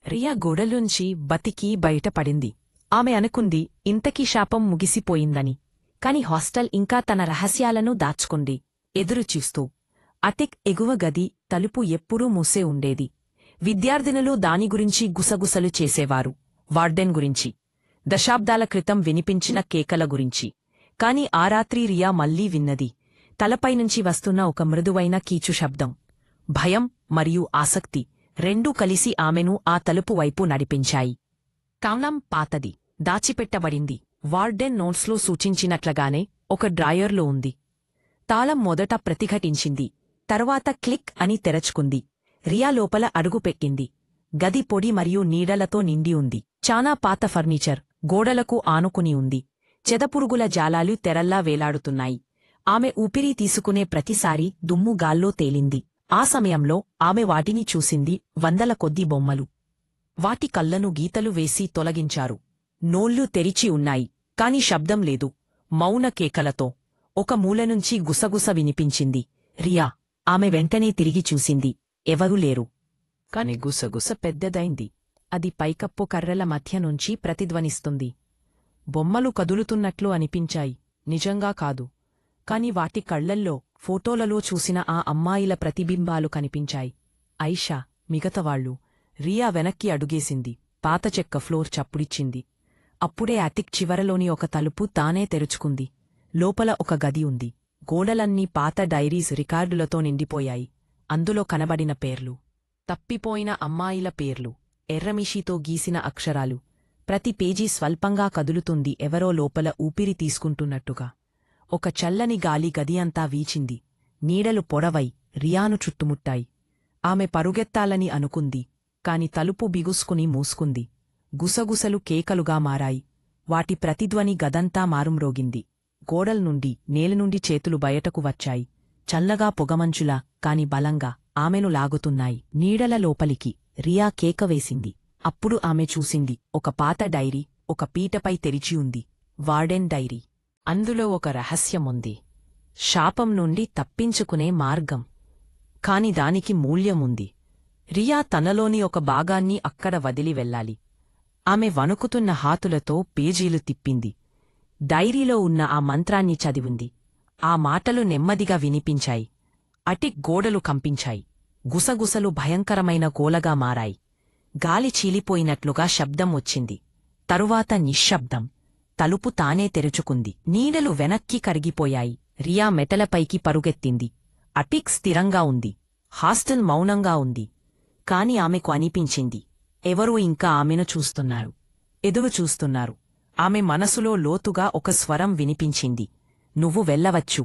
రియా గోడలోంచి బతికి బయటపడింది. ఆమె అనుకుంది ఇంతకీ శాపం ముగిసిపోయిందని. కాని హాస్టల్ ఇంకా తన రహస్యాలను దాచుకుంది. ఎదురుచూస్తూ అటిక్ ఎగువ గది తలుపు ఎప్పుడూ మూసే ఉండేది. విద్యార్థినులు దాని గురించి గుసగుసలు చేసేవారు. వార్డెన్ గురించి, దశాబ్దాల క్రితం వినిపించిన కేకల గురించి. కాని ఆ రాత్రి రియా మళ్లీ విన్నది. తలపైనుంచి వస్తున్న ఒక మృదువైన కీచు శబ్దం. భయం మరియు ఆసక్తి రెండూ కలిసి ఆమెను ఆ తలుపు వైపు నడిపించాయి. తాళం పాతది, దాచిపెట్టబడింది. వార్డెన్ నోట్స్లో సూచించినట్లుగానే ఒక డ్రాయర్లో ఉంది. తాళం మొదట ప్రతిఘటించింది, తరువాత క్లిక్ అని తెరచుకుంది. రియా లోపల అడుగుపెట్టింది. గది పొడి మరియు నీడలతో నిండి ఉంది. చానా పాత ఫర్నిచర్ గోడలకు ఆనుకుని ఉంది. చెదపురుగుల జాలాలు తెరల్లా వేలాడుతున్నాయి. ఆమె ఊపిరి తీసుకునే ప్రతిసారీ దుమ్ము గాల్లో తేలింది. ఆ సమయంలో ఆమె వాటిని చూసింది. వందల కొద్ది బొమ్మలు. వాటి కళ్లను గీతలు వేసి తొలగించారు. నోళ్లు తెరిచి ఉన్నాయి, కాని శబ్దం లేదు. మౌన కేకలతో ఒక మూలనుంచి గుసగుస వినిపించింది. రియా ఆమె వెంటనే తిరిగి చూసింది. ఎవరూ లేరు. కాని గుసగుస పెద్దదైంది. అది పైకప్పు కర్రల మధ్య నుంచి ప్రతిధ్వనిస్తుంది. బొమ్మలు కదులుతున్నట్లు అనిపించాయి, నిజంగా కాదు. కాని వాటి కళ్లల్లో ఫోటోలలో చూసిన ఆ అమ్మాయిల ప్రతిబింబాలు కనిపించాయి. ఐషా, మిగతావాళ్లు. రియా వెనక్కి అడుగేసింది. పాత చెక్క ఫ్లోర్ చప్పుడిచ్చింది. అప్పుడే అటిక్ చివరలోని ఒక తలుపు తానే తెరుచుకుంది. లోపల ఒక గది ఉంది. గోడలన్నీ పాత డైరీస్ రికార్డులతో నిండిపోయాయి. అందులో కనబడిన పేర్లు, తప్పిపోయిన అమ్మాయిల పేర్లు, ఎర్రమిషితో గీసిన అక్షరాలు. ప్రతి పేజీ స్వల్పంగా కదులుతుంది, ఎవరో లోపల ఊపిరి తీసుకుంటున్నట్టుగా. ఒక చల్లని గాలి గది అంతా వీచింది. నీడలు పొడవై రియాను చుట్టుముట్టాయి. ఆమె పరుగెత్తాలని అనుకుంది, కాని తలుపు బిగుసుకుని మూసుకుంది. గుసగుసలు కేకలుగా మారాయి. వాటి ప్రతిధ్వని గదంతా మారుమ్రోగింది. గోడల్నుండి, నేలనుండి చేతులు బయటకు వచ్చాయి. చల్లగా పొగమంచులా, కాని బలంగా ఆమెను లాగుతున్నాయి. నీడల లోపలికి. రియా కేకవేసింది. అప్పుడు ఆమె చూసింది ఒక పాత డైరీ ఒక పీటపై తెరిచి ఉంది. Warden diary. అందులో ఒక రహస్యముంది. శాపం నుండి తప్పించుకునే మార్గం. కాని దానికి మూల్యముంది. రియా తనలోని ఒక భాగాన్ని అక్కడ వదిలి వెళ్ళాలి. ఆమె వణుకుతున్న హాతులతో పేజీలు తిప్పింది. డైరీలో ఉన్న ఆ మంత్రాన్ని చదివింది. ఆ మాటలు నెమ్మదిగా వినిపించాయి. అటిక్ గోడలు కంపించాయి. గుసగుసలు భయంకరమైన గోలగా మారాయి. గాలి చీలిపోయినట్లుగా శబ్దం వచ్చింది. తరువాత నిశ్శబ్దం. తలుపు తానే తెరుచుకుంది. నీడలు వెనక్కి కరిగిపోయాయి. రియా మెటలపైకి పరుగెత్తింది. అటిక్ స్థిరంగా ఉంది. హాస్టల్ మౌనంగా ఉంది. కాని ఆమెకు అనిపించింది, ఎవరో ఇంకా ఆమెను చూస్తున్నారు. ఎదురు చూస్తున్నారు. ఆమె మనసులో లోతుగా ఒక స్వరం వినిపించింది. నువ్వు వెళ్ళవచ్చు.